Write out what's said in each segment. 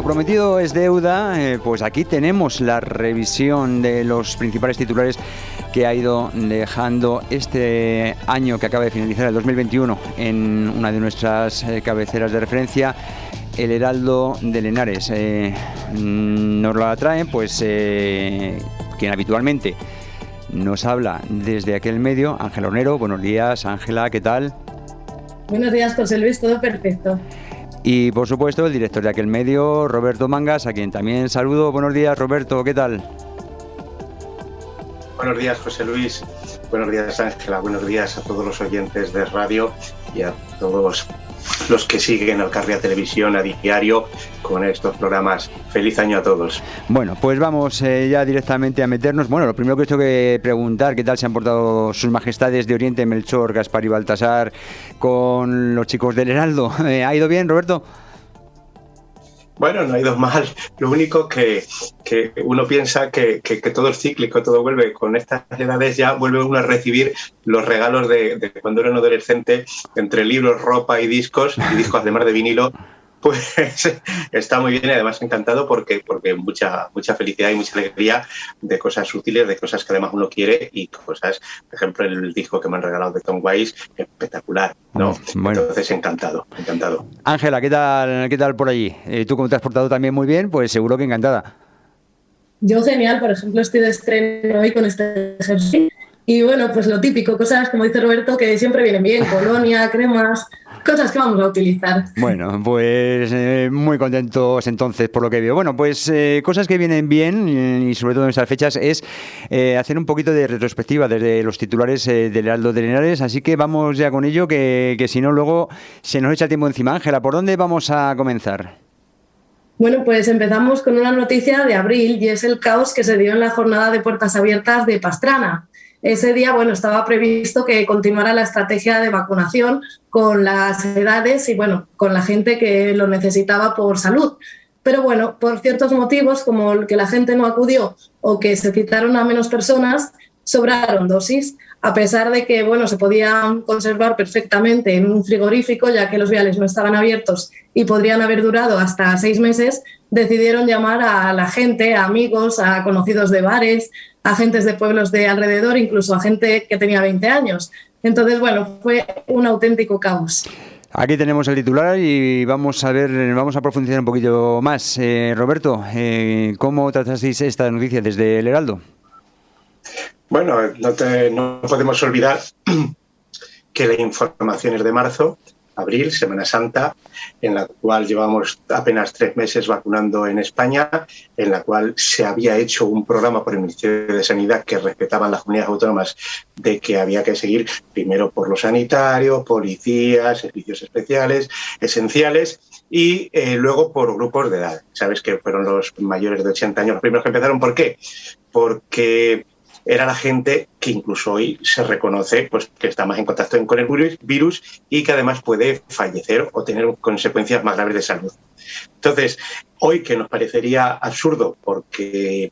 Prometido es deuda, pues aquí tenemos la revisión de los principales titulares que ha ido dejando este año que acaba de finalizar, el 2021, en una de nuestras cabeceras de referencia, El Heraldo de Henares. Nos la trae pues quien habitualmente nos habla desde aquel medio, Ángela Hornero. Buenos días, Ángela, ¿qué tal? Buenos días, José Luis, todo perfecto. Y por supuesto el director de aquel medio, Roberto Mangas, a quien también saludo. Buenos días, Roberto, ¿qué tal? Buenos días, José Luis. Buenos días, Ángela. Buenos días a todos los oyentes de radio y a todos los que siguen Alcarria Televisión a diario con estos programas. Feliz año a todos. Bueno, pues vamos ya directamente a meternos. Bueno, lo primero que tengo que preguntar, ¿qué tal se han portado sus majestades de Oriente, Melchor, Gaspar y Baltasar, con los chicos del Heraldo? ¿Ha ido bien, Roberto? Bueno, no ha ido mal. Lo único que uno piensa que todo es cíclico, todo vuelve. Con estas edades ya vuelve uno a recibir los regalos de cuando era un adolescente, entre libros, ropa y discos además de vinilo. Pues está muy bien y además encantado porque mucha felicidad y mucha alegría de cosas útiles, de cosas que además uno quiere y cosas, por ejemplo, el disco que me han regalado de Tom Waits, espectacular, ¿no? Bueno. Entonces, encantado. Ángela, ¿qué tal por allí? Tú, como te has portado también muy bien, pues seguro que encantada. Yo genial, por ejemplo, estoy de estreno hoy con este jersey. Y bueno, pues lo típico, cosas, como dice Roberto, que siempre vienen bien, colonia, cremas, cosas que vamos a utilizar. Bueno, pues muy contentos entonces por lo que veo. Bueno, pues cosas que vienen bien y sobre todo en estas fechas es hacer un poquito de retrospectiva desde los titulares del Heraldo de Henares, así que vamos ya con ello, que si no luego se nos echa el tiempo encima. Ángela, ¿por dónde vamos a comenzar? Bueno, pues empezamos con una noticia de abril y es el caos que se dio en la jornada de puertas abiertas de Pastrana. Ese día, bueno, estaba previsto que continuara la estrategia de vacunación con las edades y, bueno, con la gente que lo necesitaba por salud. Pero, bueno, por ciertos motivos, como el que la gente no acudió o que se citaron a menos personas, sobraron dosis, a pesar de que, bueno, se podían conservar perfectamente en un frigorífico, ya que los viales no estaban abiertos y podrían haber durado hasta 6 meses, decidieron llamar a la gente, a amigos, a conocidos de bares, a gentes de pueblos de alrededor, incluso a gente que tenía 20 años. Entonces, bueno, fue un auténtico caos. Aquí tenemos el titular y vamos a profundizar un poquito más. Roberto, ¿cómo tratasteis esta noticia desde el Heraldo? Bueno, no podemos olvidar que la información es de marzo, abril, Semana Santa, en la cual llevamos apenas 3 meses vacunando en España, en la cual se había hecho un programa por el Ministerio de Sanidad que respetaban las comunidades autónomas de que había que seguir primero por los sanitarios, policías, servicios especiales, esenciales y luego por grupos de edad. Sabes que fueron los mayores de 80 años los primeros que empezaron. ¿Por qué? Porque era la gente que incluso hoy se reconoce pues, que está más en contacto con el virus y que además puede fallecer o tener consecuencias más graves de salud. Entonces, hoy que nos parecería absurdo porque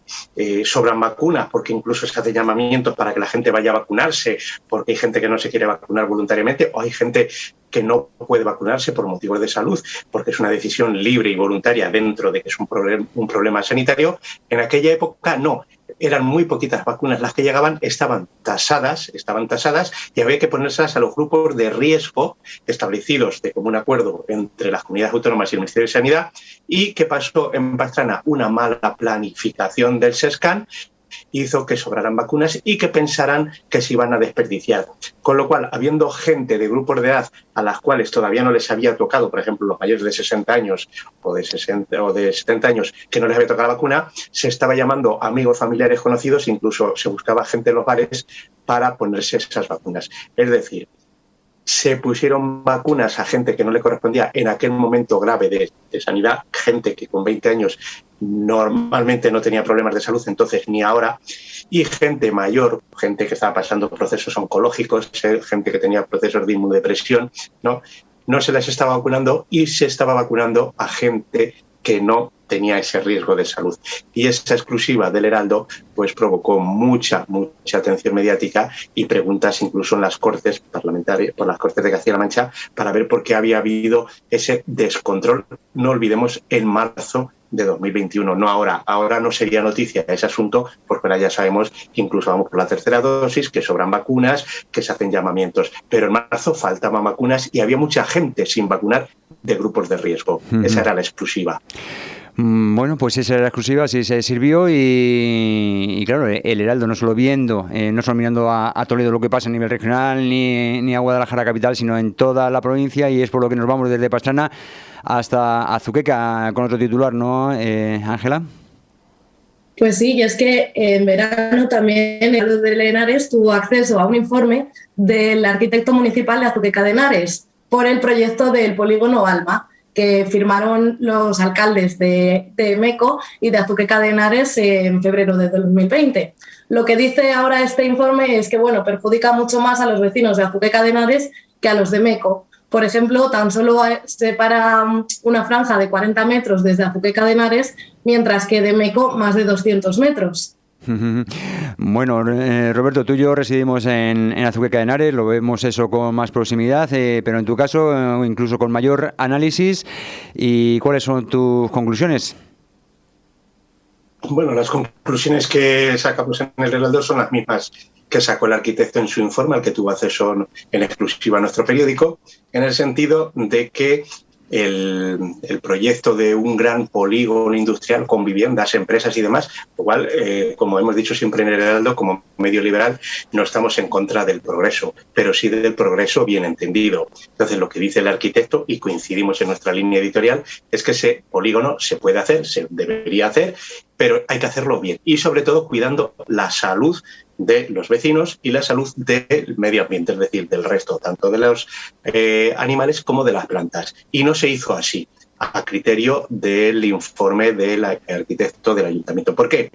sobran vacunas, porque incluso se hacen llamamientos para que la gente vaya a vacunarse, porque hay gente que no se quiere vacunar voluntariamente o hay gente que no puede vacunarse por motivos de salud, porque es una decisión libre y voluntaria dentro de que es un problema sanitario, en aquella época no. Eran muy poquitas vacunas las que llegaban, estaban tasadas y había que ponérselas a los grupos de riesgo establecidos de común acuerdo entre las comunidades autónomas y el Ministerio de Sanidad. ¿Y qué pasó en Pastrana? Una mala planificación del SESCAN hizo que sobraran vacunas y que pensaran que se iban a desperdiciar. Con lo cual, habiendo gente de grupos de edad a las cuales todavía no les había tocado, por ejemplo, los mayores de 60 años o de 70 años que no les había tocado la vacuna, se estaba llamando a amigos, familiares, conocidos, incluso se buscaba gente en los bares para ponerse esas vacunas. Es decir, se pusieron vacunas a gente que no le correspondía en aquel momento grave de sanidad, gente que con 20 años normalmente no tenía problemas de salud, entonces ni ahora, y gente mayor, gente que estaba pasando procesos oncológicos, gente que tenía procesos de inmunodepresión, no se les estaba vacunando y se estaba vacunando a gente que no tenía ese riesgo de salud. Y esa exclusiva del Heraldo pues provocó mucha atención mediática y preguntas incluso en las Cortes parlamentarias, por las Cortes de Castilla-La Mancha, para ver por qué había habido ese descontrol. No olvidemos, en marzo de 2021, no ahora. Ahora no sería noticia ese asunto, porque ahora ya sabemos que incluso vamos por la tercera dosis, que sobran vacunas, que se hacen llamamientos. Pero en marzo faltaban vacunas y había mucha gente sin vacunar de grupos de riesgo. Esa era la exclusiva. Bueno, pues esa era la exclusiva, sí se sirvió y claro, el Heraldo no solo viendo, no solo mirando a Toledo lo que pasa a nivel regional ni a Guadalajara capital, sino en toda la provincia, y es por lo que nos vamos desde Pastrana hasta Azuqueca con otro titular, ¿no, Ángela? Pues sí, y es que en verano también el Heraldo de Henares tuvo acceso a un informe del arquitecto municipal de Azuqueca de Henares por el proyecto del polígono Alma, que firmaron los alcaldes de Meco y de Azuqueca de Henares en febrero de 2020. Lo que dice ahora este informe es que perjudica mucho más a los vecinos de Azuqueca de Henares que a los de Meco. Por ejemplo, tan solo separa una franja de 40 metros desde Azuqueca de Henares, mientras que de Meco más de 200 metros. Bueno, Roberto, tú y yo residimos en Azuqueca de Henares, lo vemos eso con más proximidad, pero en tu caso incluso con mayor análisis. ¿Y cuáles son tus conclusiones? Bueno, las conclusiones que sacamos en el Heraldo son las mismas que sacó el arquitecto en su informe, al que tuvo acceso en exclusiva a nuestro periódico, en el sentido de que el proyecto de un gran polígono industrial con viviendas, empresas y demás, igual, como hemos dicho siempre en el Heraldo, como medio liberal, no estamos en contra del progreso, pero sí del progreso bien entendido. Entonces, lo que dice el arquitecto, y coincidimos en nuestra línea editorial, es que ese polígono se puede hacer, se debería hacer, pero hay que hacerlo bien y, sobre todo, cuidando la salud de los vecinos y la salud del medio ambiente, es decir, del resto, tanto de los animales como de las plantas. Y no se hizo así, a criterio del informe del arquitecto del ayuntamiento. ¿Por qué?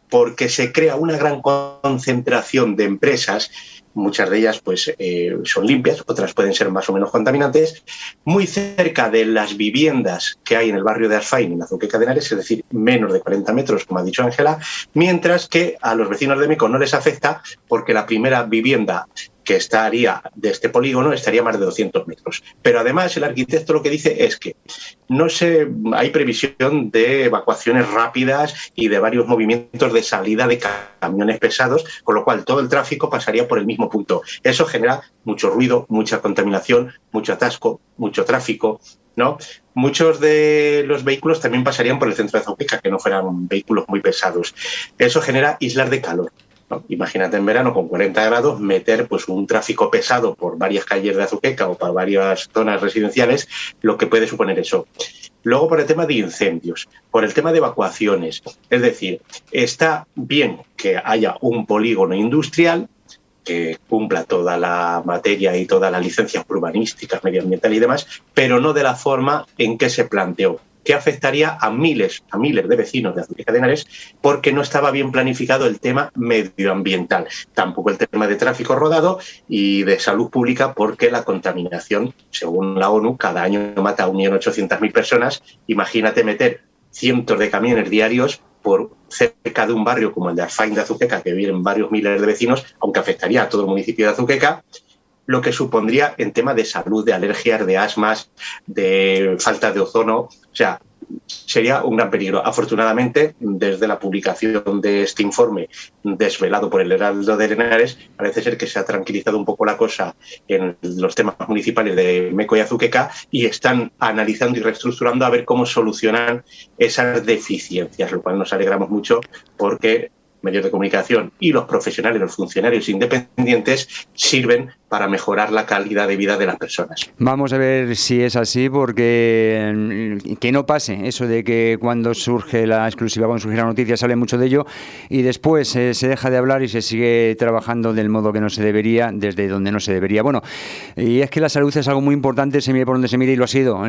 Porque se crea una gran concentración de empresas, muchas de ellas pues son limpias, otras pueden ser más o menos contaminantes, muy cerca de las viviendas que hay en el barrio de Asfain, en Azuqueca de Henares, es decir, menos de 40 metros, como ha dicho Ángela, mientras que a los vecinos de Meco no les afecta porque la primera vivienda que estaría de este polígono estaría más de 200 metros. Pero además el arquitecto lo que dice es que hay previsión de evacuaciones rápidas y de varios movimientos de salida de camiones pesados, con lo cual todo el tráfico pasaría por el mismo punto. Eso genera mucho ruido, mucha contaminación, mucho atasco, mucho tráfico, ¿no? Muchos de los vehículos también pasarían por el centro de Azuqueca, que no fueran vehículos muy pesados. Eso genera islas de calor, ¿no? Imagínate en verano con 40 grados meter pues un tráfico pesado por varias calles de Azuqueca o por varias zonas residenciales, lo que puede suponer eso. Luego, por el tema de incendios, por el tema de evacuaciones, es decir, está bien que haya un polígono industrial que cumpla toda la materia y todas las licencias urbanísticas, medioambientales y demás, pero no de la forma en que se planteó, que afectaría a miles de vecinos de Azuqueca de Henares porque no estaba bien planificado el tema medioambiental, tampoco el tema de tráfico rodado y de salud pública, porque la contaminación, según la ONU, cada año mata a 1.800.000 personas. Imagínate meter cientos de camiones diarios por cerca de un barrio como el de Asfain de Azuqueca, que viven varios miles de vecinos, aunque afectaría a todo el municipio de Azuqueca, lo que supondría en tema de salud, de alergias, de asmas, de falta de ozono. O sea, sería un gran peligro. Afortunadamente, desde la publicación de este informe desvelado por el Heraldo de Henares, parece ser que se ha tranquilizado un poco la cosa en los temas municipales de Meco y Azuqueca y están analizando y reestructurando a ver cómo solucionan esas deficiencias, lo cual nos alegramos mucho porque medios de comunicación y los profesionales, los funcionarios independientes, sirven para mejorar la calidad de vida de las personas. Vamos a ver si es así, porque que no pase eso de que cuando surge la exclusiva, cuando surge la noticia, sale mucho de ello y después se deja de hablar y se sigue trabajando del modo que no se debería, desde donde no se debería. Bueno, y es que la salud es algo muy importante, se mire por donde se mire, y lo ha sido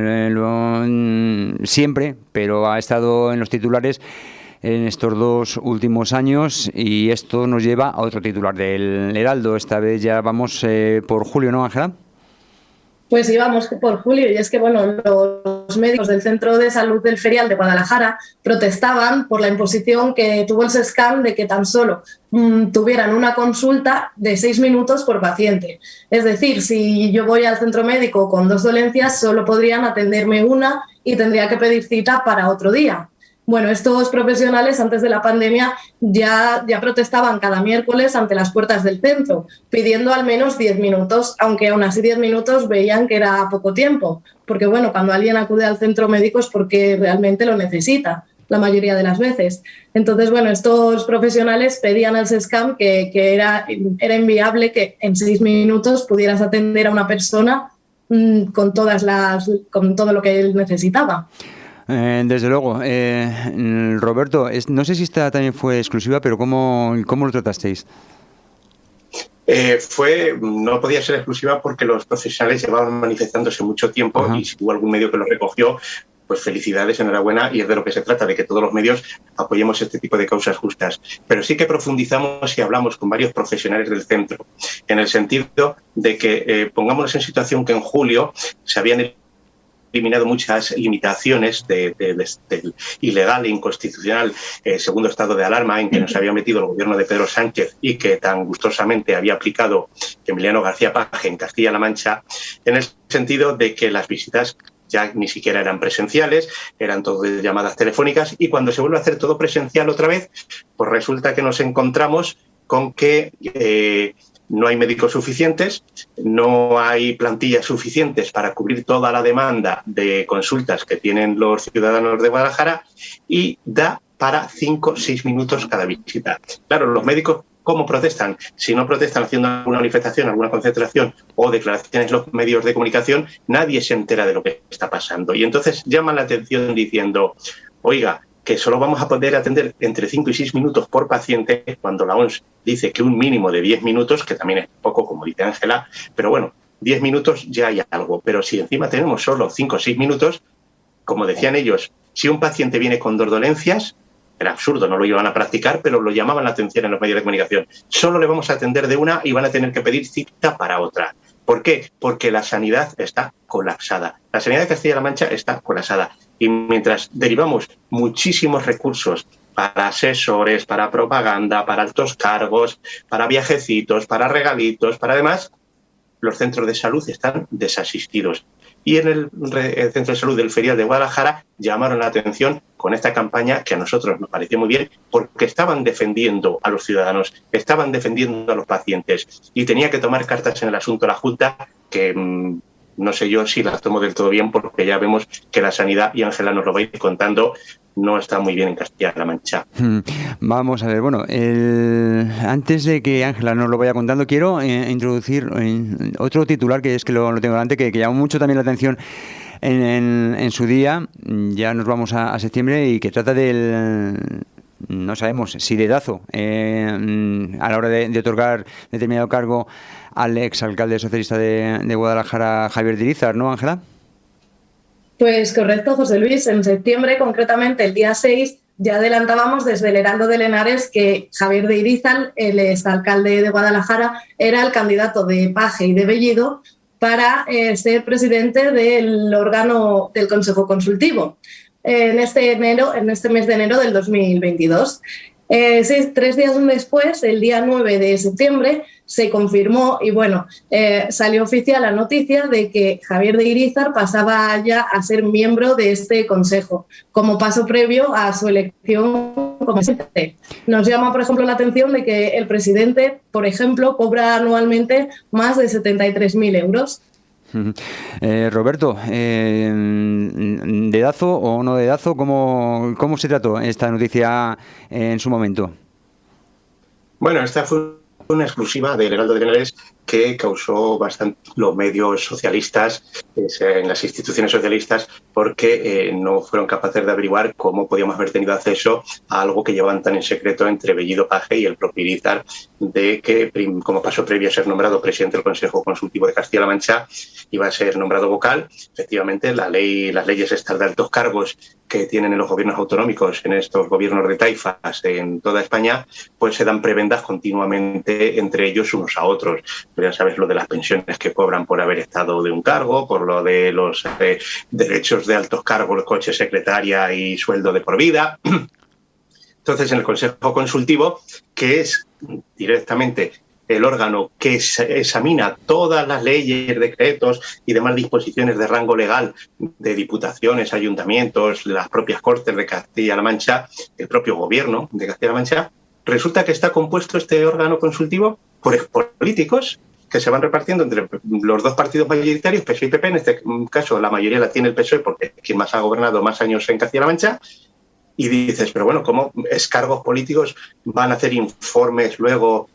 siempre, pero ha estado en los titulares en estos 2 últimos años, y esto nos lleva a otro titular del Heraldo. Esta vez ya vamos por Julio, ¿no, Ángela? Pues sí, vamos por Julio, y es que bueno, los médicos del Centro de Salud del Ferial de Guadalajara protestaban por la imposición que tuvo el SESCAM de que tan solo tuvieran una consulta de 6 minutos por paciente. Es decir, si yo voy al centro médico con 2 dolencias, solo podrían atenderme una y tendría que pedir cita para otro día. Bueno, estos profesionales antes de la pandemia ya protestaban cada miércoles ante las puertas del centro, pidiendo al menos 10 minutos, aunque aún así 10 minutos veían que era poco tiempo, porque bueno, cuando alguien acude al centro médico es porque realmente lo necesita, la mayoría de las veces. Entonces, bueno, estos profesionales pedían al SESCAM que era inviable que en 6 minutos pudieras atender a una persona con todo lo que él necesitaba. Desde luego. Roberto, no sé si esta también fue exclusiva, pero ¿cómo lo tratasteis? No podía ser exclusiva porque los profesionales llevaban manifestándose mucho tiempo. Ajá. Y si hubo algún medio que lo recogió, pues felicidades, enhorabuena, y es de lo que se trata, de que todos los medios apoyemos este tipo de causas justas. Pero sí que profundizamos y hablamos con varios profesionales del centro, en el sentido de que pongámonos en situación que en julio se habían eliminado muchas limitaciones del ilegal e inconstitucional segundo estado de alarma en que nos había metido el gobierno de Pedro Sánchez y que tan gustosamente había aplicado Emiliano García Paje en Castilla-La Mancha, en el sentido de que las visitas ya ni siquiera eran presenciales, eran todo de llamadas telefónicas, y cuando se vuelve a hacer todo presencial otra vez, pues resulta que nos encontramos con que no hay médicos suficientes, no hay plantillas suficientes para cubrir toda la demanda de consultas que tienen los ciudadanos de Guadalajara, y da para 5 o 6 minutos cada visita. Claro, los médicos, ¿cómo protestan? Si no protestan haciendo alguna manifestación, alguna concentración o declaraciones en los medios de comunicación, nadie se entera de lo que está pasando. Y entonces llaman la atención diciendo, oiga, que solo vamos a poder atender entre 5 y 6 minutos por paciente, cuando la OMS dice que un mínimo de 10 minutos, que también es poco, como dice Ángela, pero bueno, 10 minutos ya hay algo. Pero si encima tenemos solo 5 o 6 minutos, como decían ellos, si un paciente viene con 2 dolencias, era absurdo, no lo iban a practicar, pero lo llamaban la atención en los medios de comunicación. Solo le vamos a atender de una y van a tener que pedir cita para otra. ¿Por qué? Porque la sanidad está colapsada. La sanidad de Castilla-La Mancha está colapsada. Y mientras derivamos muchísimos recursos para asesores, para propaganda, para altos cargos, para viajecitos, para regalitos, para demás, los centros de salud están desasistidos. Y en el Centro de Salud del Ferial de Guadalajara llamaron la atención con esta campaña, que a nosotros nos pareció muy bien, porque estaban defendiendo a los ciudadanos, estaban defendiendo a los pacientes, y tenía que tomar cartas en el asunto la Junta, que no sé yo si las tomo del todo bien, porque ya vemos que la sanidad, y Ángela nos lo va a ir contando, no está muy bien en Castilla-La Mancha. Vamos a ver, bueno, antes de que Ángela nos lo vaya contando, quiero introducir otro titular, que es que lo tengo delante, que llamó mucho también la atención en su día. Ya nos vamos a septiembre, y que trata del, no sabemos si dedazo a la hora de otorgar determinado cargo al exalcalde socialista de Guadalajara, Javier de Irízar, ¿no, Ángela? Pues correcto, José Luis. En septiembre, concretamente el día 6, ya adelantábamos desde el Heraldo de Lenares que Javier de Irízar, el exalcalde de Guadalajara, era el candidato de Paje y de Bellido para ser presidente del órgano del Consejo Consultivo en este mes de enero del 2022. 3 días después, el día 9 de septiembre, se confirmó y bueno, salió oficial la noticia de que Javier de Irízar pasaba ya a ser miembro de este consejo, como paso previo a su elección como presidente. Nos llama, por ejemplo, la atención de que el presidente, por ejemplo, cobra anualmente más de 73.000 euros. Roberto, ¿dedazo o no dedazo? ¿Cómo se trató esta noticia en su momento? Bueno, esta fue una exclusiva del Heraldo de Henares que causó bastante los medios socialistas en las instituciones socialistas porque no fueron capaces de averiguar cómo podíamos haber tenido acceso a algo que llevaban tan en secreto entre Bellido Page y el propio Irizar, de que como paso previo a ser nombrado presidente del Consejo Consultivo de Castilla-La Mancha iba a ser nombrado vocal. Efectivamente, las leyes estas de altos cargos que tienen en los gobiernos autonómicos, en estos gobiernos de taifas en toda España, pues se dan prebendas continuamente entre ellos unos a otros. Pero ya sabes lo de las pensiones que cobran por haber estado de un cargo, por lo de los derechos de altos cargos, coche, secretaria y sueldo de por vida. Entonces, en el Consejo Consultivo, que es directamente el órgano que examina todas las leyes, decretos y demás disposiciones de rango legal de diputaciones, ayuntamientos, las propias Cortes de Castilla-La Mancha, el propio gobierno de Castilla-La Mancha, resulta que está compuesto este órgano consultivo por políticos que se van repartiendo entre los dos partidos mayoritarios, PSOE y PP. En este caso, la mayoría la tiene el PSOE porque es quien más ha gobernado más años en Castilla-La Mancha. Y dices, pero bueno, ¿cómo cargos políticos van a hacer informes luego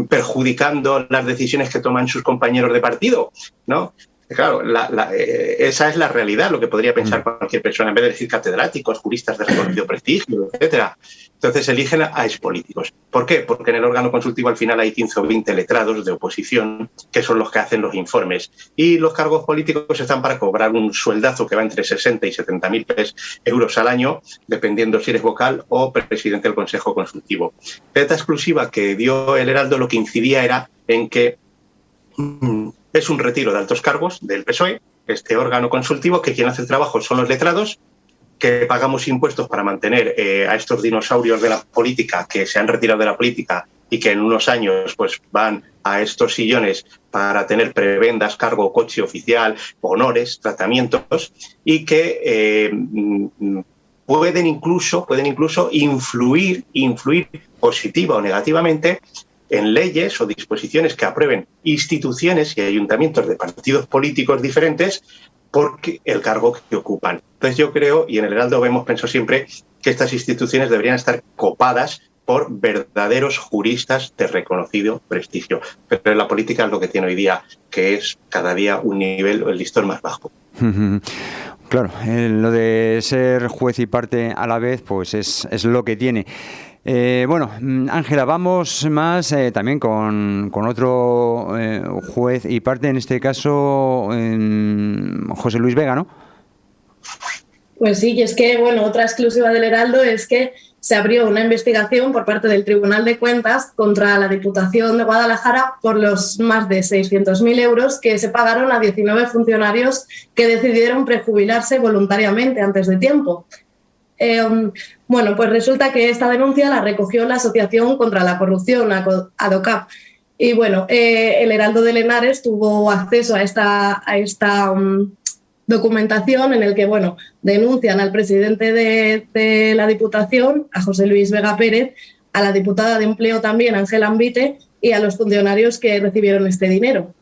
perjudicando las decisiones que toman sus compañeros de partido? ¿No? Claro, esa es la realidad, lo que podría pensar cualquier persona, en vez de decir catedráticos, juristas de reconocido prestigio, etcétera. Entonces eligen a expolíticos. ¿Por qué? Porque en el órgano consultivo al final hay 15 o 20 letrados de oposición que son los que hacen los informes. Y los cargos políticos están para cobrar un sueldazo que va entre 60 y 70.000 euros al año, dependiendo si eres vocal o presidente del Consejo Consultivo. Esta exclusiva que dio el Heraldo lo que incidía era en que es un retiro de altos cargos del PSOE, este órgano consultivo, que quien hace el trabajo son los letrados, que pagamos impuestos para mantener a estos dinosaurios de la política que se han retirado de la política y que en unos años pues van a estos sillones para tener prebendas, cargo, coche oficial, honores, tratamientos, y que pueden incluso influir positiva o negativamente en leyes o disposiciones que aprueben instituciones y ayuntamientos de partidos políticos diferentes porque el cargo que ocupan. Entonces yo creo, y en el Heraldo pienso siempre, que estas instituciones deberían estar copadas por verdaderos juristas de reconocido prestigio. Pero en la política es lo que tiene hoy día, que es cada día un nivel, el listón más bajo. Claro, lo de ser juez y parte a la vez, pues es lo que tiene. Bueno, Ángela, vamos más también con otro juez y parte, en este caso José Luis Vega, ¿no? Pues sí, y es que, bueno, otra exclusiva del Heraldo es que se abrió una investigación por parte del Tribunal de Cuentas contra la Diputación de Guadalajara por los más de 600.000 euros que se pagaron a 19 funcionarios que decidieron prejubilarse voluntariamente antes de tiempo. Bueno, pues resulta que esta denuncia la recogió la Asociación contra la Corrupción, ADOCAP. Y bueno, el Heraldo de Henares tuvo acceso a esta documentación en el que, bueno, denuncian al presidente de la Diputación, a José Luis Vega Pérez, a la diputada de Empleo también, Ángela Ambite, y a los funcionarios que recibieron este dinero.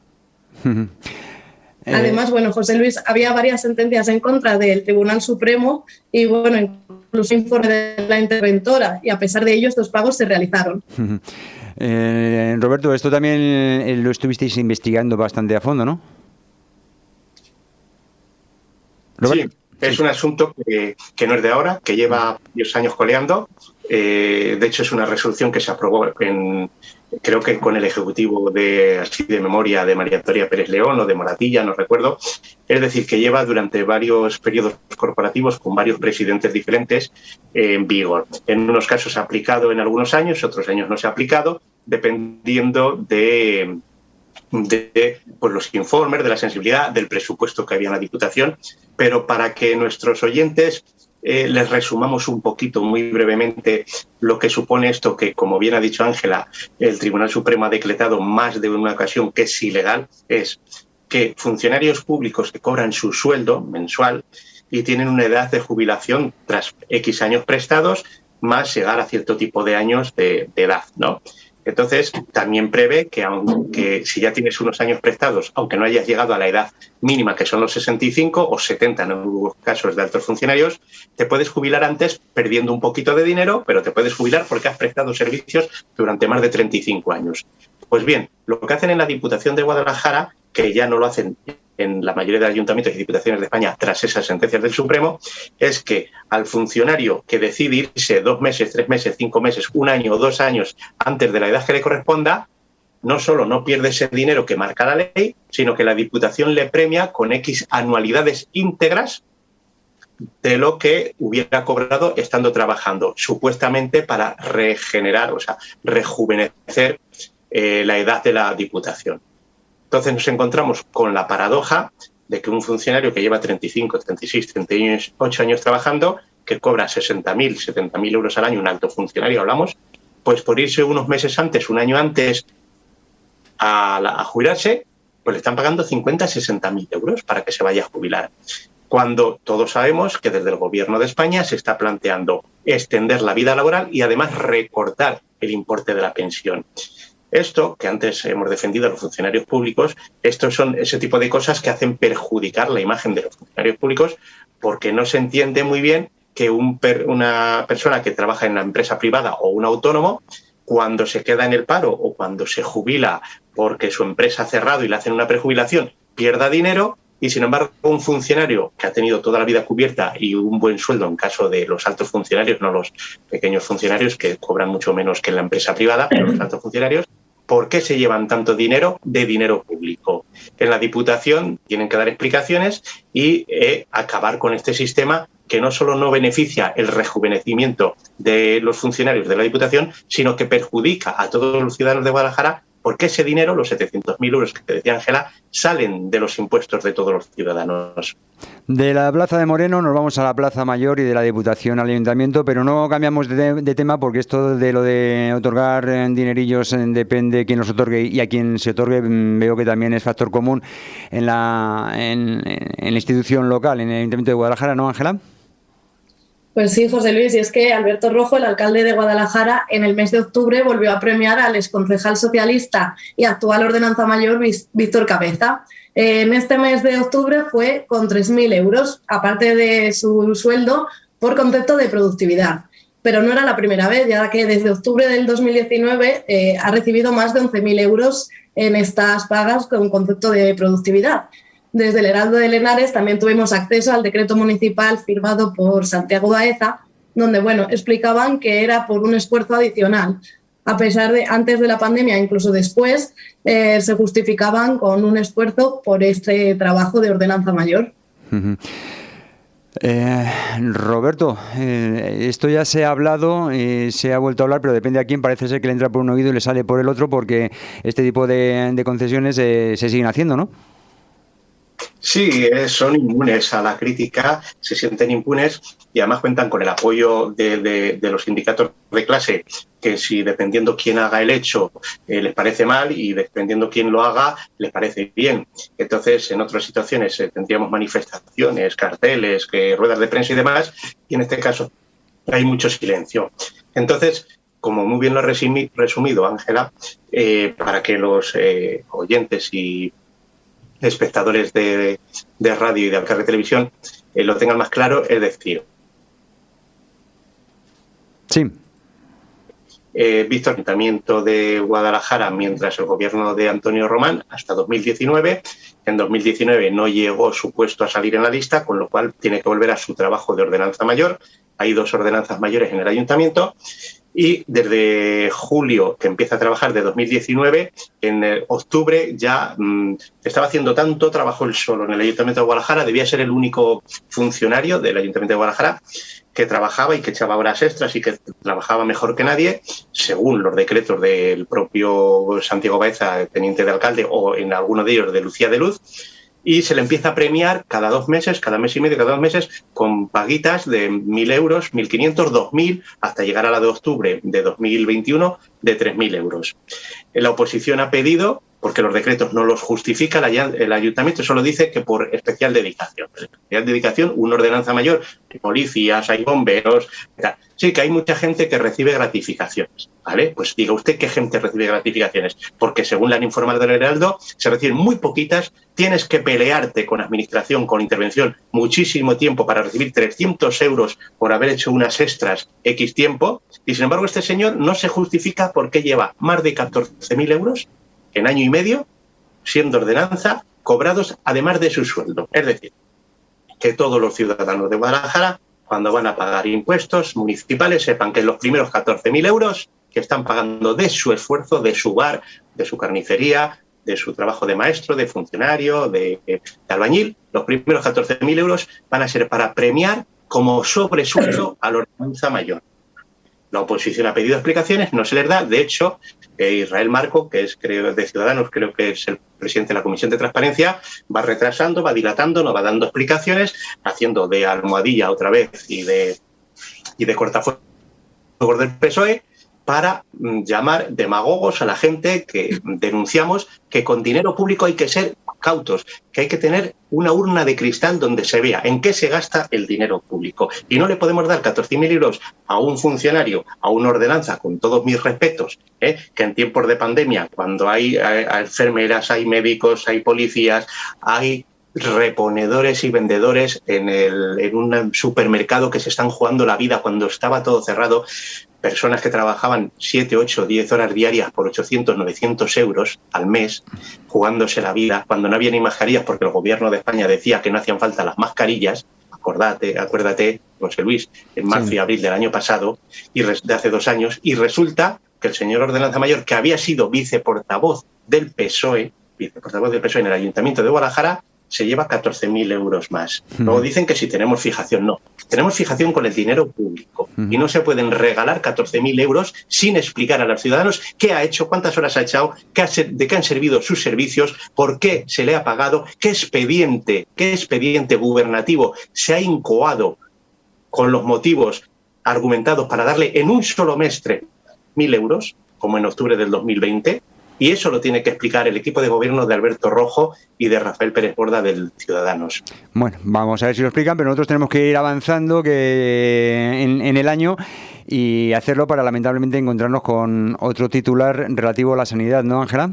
Además, bueno, José Luis, había varias sentencias en contra del Tribunal Supremo y, bueno, incluso informe de la interventora, y a pesar de ello estos pagos se realizaron. Roberto, esto también lo estuvisteis investigando bastante a fondo, ¿no? Roberto. Sí, es un asunto que no es de ahora, que lleva varios años coleando. De hecho, es una resolución que se aprobó creo que con el ejecutivo así de memoria de María Victoria Pérez León o de Moratilla, no recuerdo. Es decir, que lleva durante varios periodos corporativos con varios presidentes diferentes en vigor. En unos casos se ha aplicado en algunos años, otros años no se ha aplicado, dependiendo de pues los informes, de la sensibilidad, del presupuesto que había en la Diputación. Pero para que nuestros oyentes les resumamos un poquito, muy brevemente, lo que supone esto, que, como bien ha dicho Ángela, el Tribunal Supremo ha decretado más de una ocasión que es ilegal, es que funcionarios públicos que cobran su sueldo mensual y tienen una edad de jubilación tras X años prestados, más llegar a cierto tipo de años de edad, ¿no? Entonces, también prevé que aunque si ya tienes unos años prestados, aunque no hayas llegado a la edad mínima, que son los 65 o 70 en algunos casos de altos funcionarios, te puedes jubilar antes perdiendo un poquito de dinero, pero te puedes jubilar porque has prestado servicios durante más de 35 años. Pues bien, lo que hacen en la Diputación de Guadalajara, que ya no lo hacen en la mayoría de ayuntamientos y diputaciones de España tras esas sentencias del Supremo, es que al funcionario que decide irse 2 meses, 3 meses, 5 meses, 1 año o 2 años antes de la edad que le corresponda, no solo no pierde ese dinero que marca la ley, sino que la Diputación le premia con X anualidades íntegras de lo que hubiera cobrado estando trabajando, supuestamente para regenerar, o sea, rejuvenecer la edad de la Diputación. Entonces nos encontramos con la paradoja de que un funcionario que lleva 35, 36, 38 años trabajando, que cobra 60.000, 70.000 euros al año, un alto funcionario hablamos, pues por irse unos meses antes, un año antes a jubilarse, pues le están pagando 50, 60.000 euros para que se vaya a jubilar. Cuando todos sabemos que desde el Gobierno de España se está planteando extender la vida laboral y además recortar el importe de la pensión. Esto, que antes hemos defendido a los funcionarios públicos, estos son ese tipo de cosas que hacen perjudicar la imagen de los funcionarios públicos porque no se entiende muy bien que una persona que trabaja en la empresa privada o un autónomo, cuando se queda en el paro o cuando se jubila porque su empresa ha cerrado y le hacen una prejubilación, pierda dinero, y sin embargo un funcionario que ha tenido toda la vida cubierta y un buen sueldo en caso de los altos funcionarios, no los pequeños funcionarios que cobran mucho menos que en la empresa privada, pero los altos funcionarios, ¿por qué se llevan tanto dinero de dinero público? En la Diputación tienen que dar explicaciones y acabar con este sistema que no solo no beneficia el rejuvenecimiento de los funcionarios de la Diputación, sino que perjudica a todos los ciudadanos de Guadalajara, porque ese dinero, los 700.000 euros que decía Ángela, salen de los impuestos de todos los ciudadanos. De la Plaza de Moreno nos vamos a la Plaza Mayor y de la Diputación al Ayuntamiento, pero no cambiamos de tema porque esto de lo de otorgar dinerillos depende de quién los otorgue y a quién se otorgue. Veo que también es factor común en la institución local, en el Ayuntamiento de Guadalajara, ¿no, Ángela? Pues sí, José Luis, y es que Alberto Rojo, el alcalde de Guadalajara, en el mes de octubre volvió a premiar al exconcejal socialista y actual ordenanza mayor Víctor Cabeza. En este mes de octubre fue con 3.000 euros, aparte de su sueldo, por concepto de productividad. Pero no era la primera vez, ya que desde octubre del 2019 ha recibido más de 11.000 euros en estas pagas con concepto de productividad. Desde el Heraldo de Henares también tuvimos acceso al decreto municipal firmado por Santiago Baeza, donde explicaban que era por un esfuerzo adicional. A pesar de antes de la pandemia, incluso después, se justificaban con un esfuerzo por este trabajo de ordenanza mayor. Uh-huh. Roberto, esto ya se ha hablado, se ha vuelto a hablar, pero depende a quién. Parece ser que le entra por un oído y le sale por el otro, porque este tipo de concesiones se siguen haciendo, ¿no? Sí, son inmunes a la crítica, se sienten impunes y además cuentan con el apoyo de los sindicatos de clase, que si dependiendo quién haga el hecho les parece mal y dependiendo quién lo haga les parece bien. Entonces, en otras situaciones tendríamos manifestaciones, carteles, ruedas de prensa y demás, y en este caso hay mucho silencio. Entonces, como muy bien lo ha resumido Ángela, para que los oyentes y espectadores de radio y de Alcar de televisión lo tengan más claro, es decir, sí. Visto el Ayuntamiento de Guadalajara mientras el gobierno de Antonio Román hasta 2019. En 2019 no llegó su puesto a salir en la lista, con lo cual tiene que volver a su trabajo de ordenanza mayor. Hay 2 ordenanzas mayores en el ayuntamiento. Y desde julio, que empieza a trabajar de 2019, en octubre ya estaba haciendo tanto trabajo él solo en el Ayuntamiento de Guadalajara, debía ser el único funcionario del Ayuntamiento de Guadalajara que trabajaba y que echaba horas extras y que trabajaba mejor que nadie, según los decretos del propio Santiago Baeza, teniente de alcalde, o en alguno de ellos de Lucía de Luz. Y se le empieza a premiar cada 2 meses, cada mes y medio, cada 2 meses, con paguitas de 1.000 euros, 1.500, 2.000, hasta llegar a la de octubre de 2021 de 3.000 euros. La oposición ha pedido porque los decretos no los justifica el ayuntamiento, solo dice que por especial dedicación. Especial dedicación, una ordenanza mayor, hay policías, hay bomberos, tal. Sí, que hay mucha gente que recibe gratificaciones, ¿vale? Pues diga usted qué gente recibe gratificaciones, porque según le han informado del Heraldo, se reciben muy poquitas, tienes que pelearte con administración, con intervención, muchísimo tiempo para recibir 300 euros por haber hecho unas extras X tiempo, y sin embargo este señor no se justifica porque lleva más de 14.000 euros en año y medio, siendo ordenanza, cobrados además de su sueldo. Es decir, que todos los ciudadanos de Guadalajara, cuando van a pagar impuestos municipales, sepan que los primeros 14.000 euros que están pagando de su esfuerzo, de su bar, de su carnicería, de su trabajo de maestro, de funcionario, de albañil, los primeros 14.000 euros van a ser para premiar como sobresueldo a la ordenanza mayor. La oposición ha pedido explicaciones, no se les da. De hecho, Israel Marco, que es creo de Ciudadanos, creo que es el presidente de la Comisión de Transparencia, va retrasando, va dilatando, no va dando explicaciones, haciendo de almohadilla otra vez y de cortafuegos del PSOE, para llamar demagogos a la gente que denunciamos que con dinero público hay que ser cautos, que hay que tener una urna de cristal donde se vea en qué se gasta el dinero público. Y no le podemos dar 14.000 euros a un funcionario, a una ordenanza, con todos mis respetos, que en tiempos de pandemia, cuando hay enfermeras, hay médicos, hay policías, hay reponedores y vendedores en un supermercado que se están jugando la vida cuando estaba todo cerrado, personas que trabajaban 7, 8, 10 horas diarias por 800, 900 euros al mes, jugándose la vida, cuando no había ni mascarillas porque el gobierno de España decía que no hacían falta las mascarillas. Acuérdate, José Luis, en marzo y abril del año pasado, de hace 2 años, y resulta que el señor Ordenanza Mayor, que había sido viceportavoz del PSOE en el Ayuntamiento de Guadalajara, se lleva 14.000 euros más. Luego dicen que si tenemos fijación, no. Tenemos fijación con el dinero público y no se pueden regalar 14.000 euros sin explicar a los ciudadanos qué ha hecho, cuántas horas ha echado, de qué han servido sus servicios, por qué se le ha pagado, qué expediente gubernativo se ha incoado con los motivos argumentados para darle en un solo mes 3.000 euros, como en octubre del 2020. Y eso lo tiene que explicar el equipo de gobierno de Alberto Rojo y de Rafael Pérez Borda del Ciudadanos. Bueno, vamos a ver si lo explican, pero nosotros tenemos que ir avanzando en el año y hacerlo para lamentablemente encontrarnos con otro titular relativo a la sanidad, ¿no, Ángela?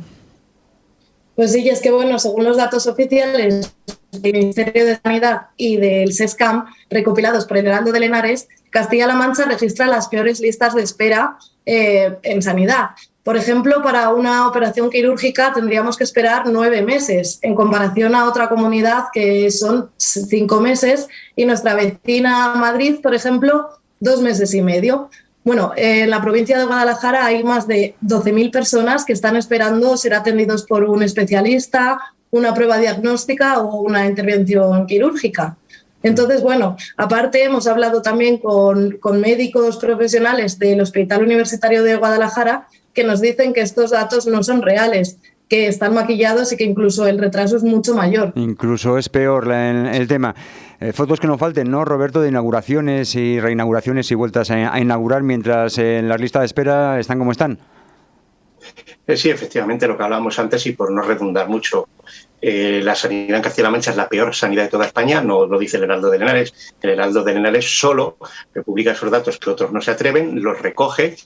Pues sí, y es que bueno, según los datos oficiales del Ministerio de Sanidad y del SESCAM, recopilados por el Heraldo de Henares, Castilla-La Mancha registra las peores listas de espera en sanidad. Por ejemplo, para una operación quirúrgica tendríamos que esperar 9 meses, en comparación a otra comunidad que son 5 meses, y nuestra vecina Madrid, por ejemplo, 2 meses y medio. Bueno, en la provincia de Guadalajara hay más de 12.000 personas que están esperando ser atendidos por un especialista, una prueba diagnóstica o una intervención quirúrgica. Entonces, bueno, aparte hemos hablado también con médicos profesionales del Hospital Universitario de Guadalajara que nos dicen que estos datos no son reales, que están maquillados y que incluso el retraso es mucho mayor. Incluso es peor el tema. Fotos que no falten, ¿no, Roberto? De inauguraciones y reinauguraciones y vueltas a inaugurar mientras en las listas de espera están como están. Sí, efectivamente, lo que hablábamos antes, y por no redundar mucho, la sanidad en Castilla-La Mancha es la peor sanidad de toda España, no lo dice el Heraldo de Henares. El Heraldo de Henares solo publica esos datos que otros no se atreven, los recoge,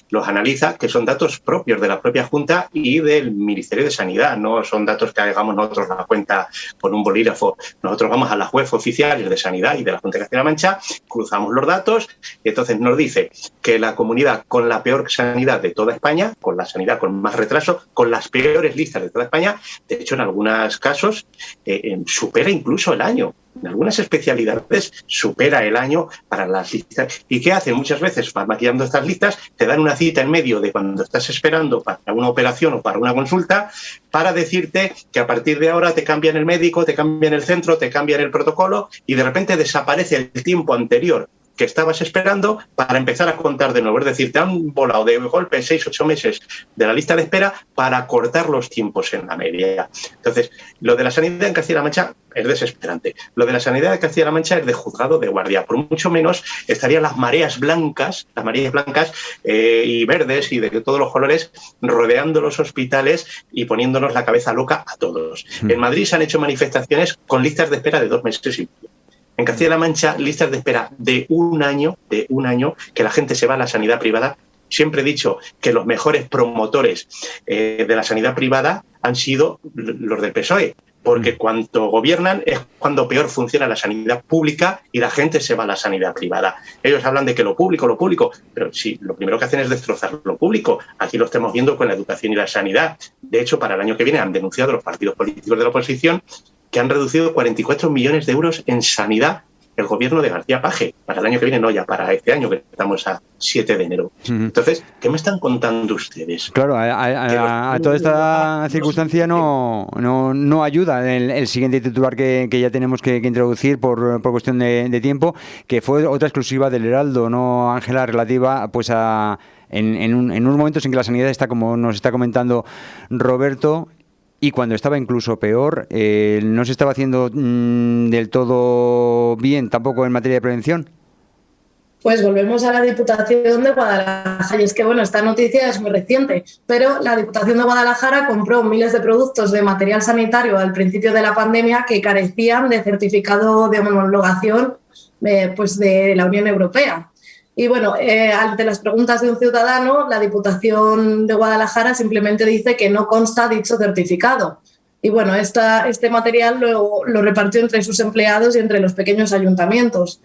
los analiza, que son datos propios de la propia Junta y del Ministerio de Sanidad, no son datos que hagamos nosotros la cuenta con un bolígrafo. Nosotros vamos a las web oficiales de Sanidad y de la Junta de Castilla-La Mancha, cruzamos los datos y entonces nos dice que la comunidad con la peor sanidad de toda España, con la sanidad con más retraso, con las peores listas de toda España, de hecho en algunos casos supera incluso el año. En algunas especialidades supera el año para las listas. ¿Y qué hacen? Muchas veces, van maquillando estas listas, te dan una cita en medio de cuando estás esperando para una operación o para una consulta, para decirte que a partir de ahora te cambian el médico, te cambian el centro, te cambian el protocolo y de repente desaparece el tiempo anterior que estabas esperando para empezar a contar de nuevo. Es decir, te han volado de golpe 6, 8 meses de la lista de espera para cortar los tiempos en la media. Entonces, lo de la sanidad en Castilla-La Mancha es desesperante. Lo de la sanidad de Castilla-La Mancha es de juzgado de guardia. Por mucho menos estarían las mareas blancas y verdes y de todos los colores rodeando los hospitales y poniéndonos la cabeza loca a todos. En Madrid se han hecho manifestaciones con listas de espera de 2 meses y medio. En Castilla-La Mancha, listas de espera de un año, que la gente se va a la sanidad privada. Siempre he dicho que los mejores promotores de la sanidad privada han sido los del PSOE, porque cuando gobiernan es cuando peor funciona la sanidad pública y la gente se va a la sanidad privada. Ellos hablan de que lo público, pero sí, lo primero que hacen es destrozar lo público. Aquí lo estamos viendo con la educación y la sanidad. De hecho, para el año que viene han denunciado los partidos políticos de la oposición que han reducido 44 millones de euros en sanidad el gobierno de García Paje. Para el año que viene, no, ya para este año, que estamos a 7 de enero. Entonces, ¿qué me están contando ustedes? Claro, a toda esta circunstancia no ayuda el siguiente titular que ya tenemos que introducir por cuestión de tiempo, que fue otra exclusiva del Heraldo, ¿no, Ángela? Relativa pues en unos momentos en que la sanidad está, como nos está comentando Roberto, y cuando estaba incluso peor, no se estaba haciendo del todo bien tampoco en materia de prevención. Pues volvemos a la Diputación de Guadalajara. Y es que, bueno, esta noticia es muy reciente, pero la Diputación de Guadalajara compró miles de productos de material sanitario al principio de la pandemia que carecían de certificado de homologación pues de la Unión Europea. Y bueno, ante las preguntas de un ciudadano, la Diputación de Guadalajara simplemente dice que no consta dicho certificado. Y bueno, este material lo repartió entre sus empleados y entre los pequeños ayuntamientos.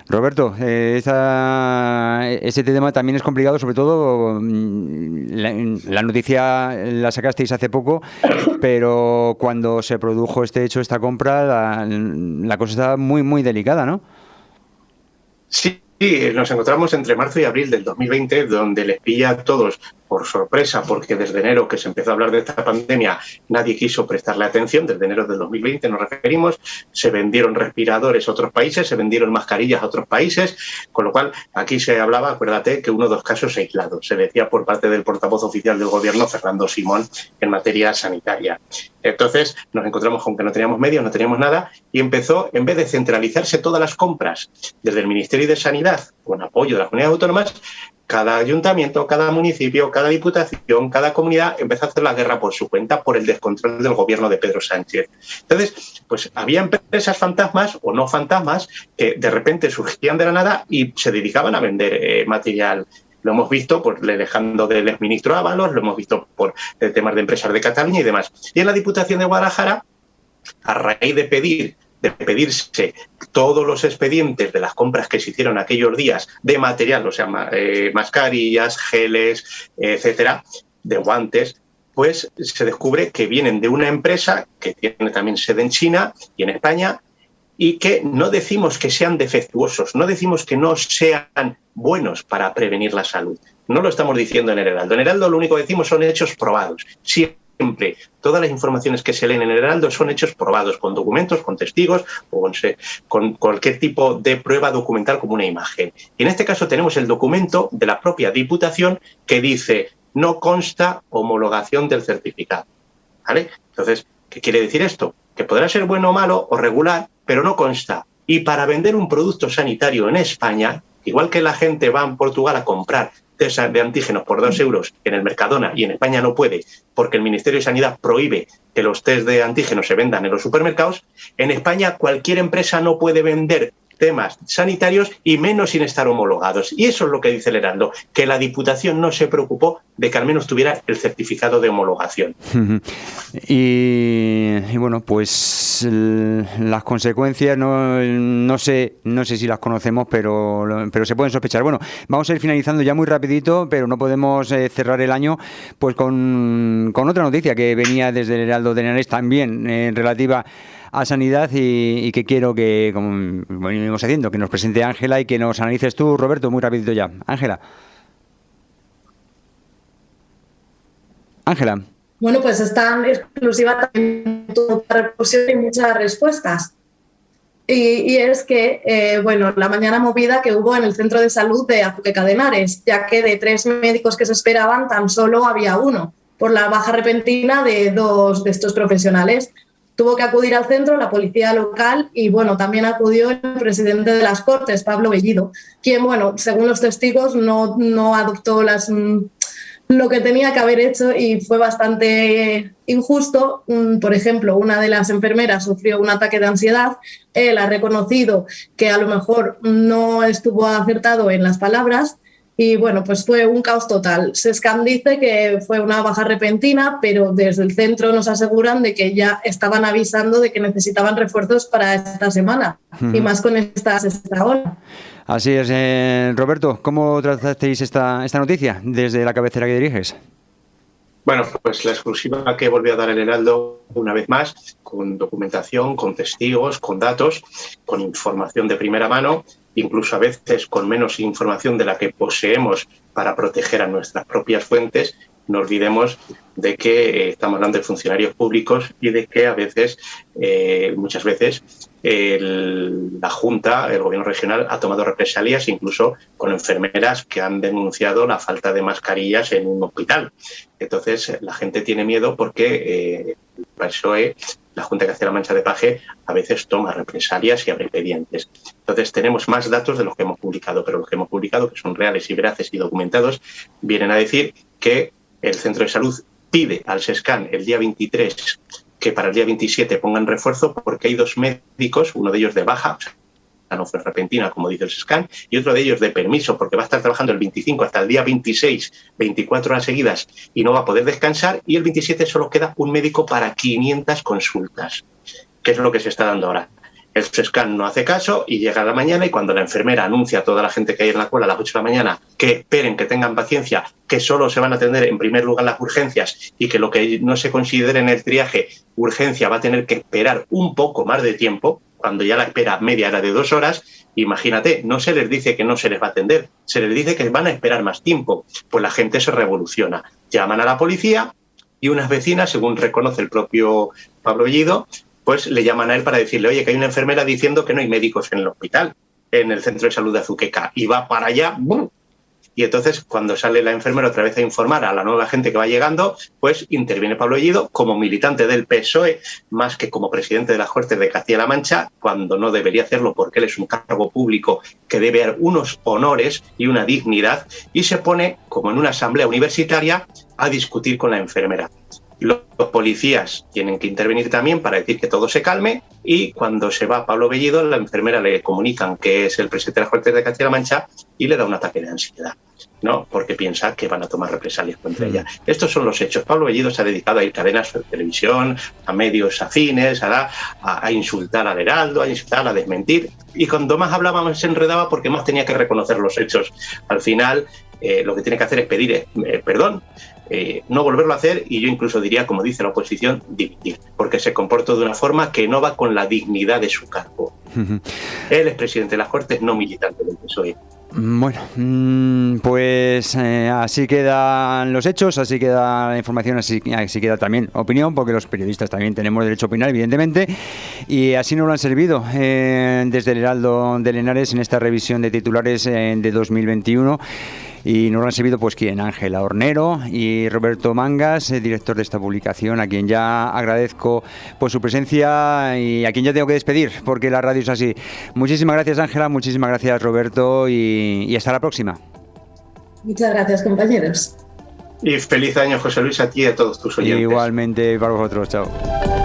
Roberto, ese tema también es complicado, sobre todo la noticia la sacasteis hace poco, pero cuando se produjo este hecho, esta compra, la cosa estaba muy, muy delicada, ¿no? Sí, nos encontramos entre marzo y abril del 2020, donde les pilla a todos por sorpresa, porque desde enero que se empezó a hablar de esta pandemia nadie quiso prestarle atención. Desde enero del 2020 nos referimos, se vendieron respiradores a otros países, se vendieron mascarillas a otros países, con lo cual aquí se hablaba, acuérdate, que 1 o 2 casos aislados. Se decía por parte del portavoz oficial del gobierno, Fernando Simón, en materia sanitaria. Entonces nos encontramos con que no teníamos medios, no teníamos nada, y empezó, en vez de centralizarse todas las compras desde el Ministerio de Sanidad, con apoyo de las comunidades autónomas, cada ayuntamiento, cada municipio, cada diputación, cada comunidad empezó a hacer la guerra por su cuenta por el descontrol del gobierno de Pedro Sánchez. Entonces, pues había empresas fantasmas o no fantasmas que de repente surgían de la nada y se dedicaban a vender material. Lo hemos visto por dejando del exministro Ábalos, lo hemos visto por temas de empresas de Cataluña y demás. Y en la Diputación de Guadalajara, a raíz de pedirse todos los expedientes de las compras que se hicieron aquellos días de material, o sea, mascarillas, geles, etcétera, de guantes, pues se descubre que vienen de una empresa que tiene también sede en China y en España, y que no decimos que sean defectuosos, no decimos que no sean buenos para prevenir la salud. No lo estamos diciendo en el Heraldo. En el Heraldo lo único que decimos son hechos probados. Siempre, todas las informaciones que se leen en el Heraldo son hechos probados, con documentos, con testigos o con cualquier tipo de prueba documental como una imagen. Y en este caso tenemos el documento de la propia Diputación que dice no consta homologación del certificado. ¿Vale? Entonces, ¿qué quiere decir esto? Que podrá ser bueno o malo o regular, pero no consta. Y para vender un producto sanitario en España, igual que la gente va en Portugal a comprar test de antígenos por 2 euros en el Mercadona y en España no puede porque el Ministerio de Sanidad prohíbe que los test de antígenos se vendan en los supermercados, en España cualquier empresa no puede vender temas sanitarios y menos sin estar homologados. Y eso es lo que dice el Heraldo, que la Diputación no se preocupó de que al menos tuviera el certificado de homologación. Y bueno, pues las consecuencias no sé si las conocemos, pero se pueden sospechar. Bueno, vamos a ir finalizando ya muy rapidito, pero no podemos cerrar el año pues con otra noticia que venía desde el Heraldo de Henares también relativa a sanidad y que quiero que, como venimos haciendo, que nos presente Ángela y que nos analices tú, Roberto, muy rapidito ya. Ángela. Ángela. Bueno, pues está en exclusiva también mucha repercusión y muchas respuestas. Y es que, la mañana movida que hubo en el Centro de Salud de Azuqueca de Henares, ya que de 3 médicos que se esperaban, tan solo había 1, por la baja repentina de 2 de estos profesionales. tuvo que acudir al centro la policía local y bueno, también acudió el presidente de las Cortes, Pablo Bellido, quien, bueno, según los testigos no adoptó lo que tenía que haber hecho y fue bastante injusto. Por ejemplo, una de las enfermeras sufrió un ataque de ansiedad. Él ha reconocido que a lo mejor no estuvo acertado en las palabras y bueno, pues fue un caos total. Sescam dice que fue una baja repentina, pero desde el centro nos aseguran de que ya estaban avisando de que necesitaban refuerzos para esta semana y más con esta ola. Así es. Roberto, ¿cómo tratasteis esta noticia desde la cabecera que diriges? Bueno, pues la exclusiva que volvió a dar el Heraldo una vez más, con documentación, con testigos, con datos, con información de primera mano, incluso a veces con menos información de la que poseemos para proteger a nuestras propias fuentes. No olvidemos de que estamos hablando de funcionarios públicos y de que a veces, muchas veces, la Junta, el Gobierno regional, ha tomado represalias incluso con enfermeras que han denunciado la falta de mascarillas en un hospital. Entonces, la gente tiene miedo porque el PSOE, la Junta de Castilla-La Mancha de Paje, a veces toma represalias y abre expedientes. Entonces, tenemos más datos de los que hemos publicado, pero los que hemos publicado, que son reales y veraces y documentados, vienen a decir que el Centro de Salud pide al Sescam el día 23 que para el día 27 pongan refuerzo porque hay 2 médicos, uno de ellos de baja, o sea, no fue repentina, como dice el Sescam, y otro de ellos de permiso porque va a estar trabajando el 25 hasta el día 26, 24 horas seguidas y no va a poder descansar, y el 27 solo queda un médico para 500 consultas, que es lo que se está dando ahora. El Sescam no hace caso y llega a la mañana, y cuando la enfermera anuncia a toda la gente que hay en la cola a las 8 de la mañana que esperen, que tengan paciencia, que solo se van a atender en primer lugar las urgencias y que lo que no se considere en el triaje urgencia va a tener que esperar un poco más de tiempo, cuando ya la espera media era de 2 horas, imagínate, no se les dice que no se les va a atender, se les dice que van a esperar más tiempo. Pues la gente se revoluciona. Llaman a la policía y unas vecinas, según reconoce el propio Pablo Bellido, pues le llaman a él para decirle, oye, que hay una enfermera diciendo que no hay médicos en el hospital, en el centro de salud de Azuqueca, y va para allá, ¡bum! Y entonces, cuando sale la enfermera otra vez a informar a la nueva gente que va llegando, pues interviene Pablo Bellido como militante del PSOE, más que como presidente de las Cortes de Castilla-La Mancha, cuando no debería hacerlo porque él es un cargo público que debe dar unos honores y una dignidad, y se pone, como en una asamblea universitaria, a discutir con la enfermera. Los policías tienen que intervenir también para decir que todo se calme, y cuando se va Pablo Bellido, la enfermera le comunican que es el presidente de las Cortes de Castilla-La Mancha y le da un ataque de ansiedad, ¿no? Porque piensa que van a tomar represalias contra ella. Estos son los hechos. Pablo Bellido se ha dedicado a ir a cadenas de televisión, a medios afines, a insultar al Heraldo, a insultar, a desmentir, y cuando más hablaba más se enredaba porque más tenía que reconocer los hechos. Al final, lo que tiene que hacer es pedir perdón, no volverlo a hacer, y yo incluso diría, como dice la oposición, dimitir, porque se comportó de una forma que no va con la dignidad de su cargo. Él es presidente de las Cortes, no militante del PSOE. Bueno, pues así quedan los hechos, así queda la información, así queda también opinión, porque los periodistas también tenemos derecho a opinar, evidentemente, y así nos lo han servido desde el Heraldo de Henares en esta revisión de titulares de 2021. Y nos lo han servido pues quien, Ángela Hornero y Roberto Mangas, director de esta publicación, a quien ya agradezco por su presencia y a quien ya tengo que despedir porque la radio es así. Muchísimas gracias, Ángela, muchísimas gracias, Roberto, y hasta la próxima. Muchas gracias, compañeros. Y feliz año, José Luis, a ti y a todos tus oyentes. Igualmente para vosotros, chao.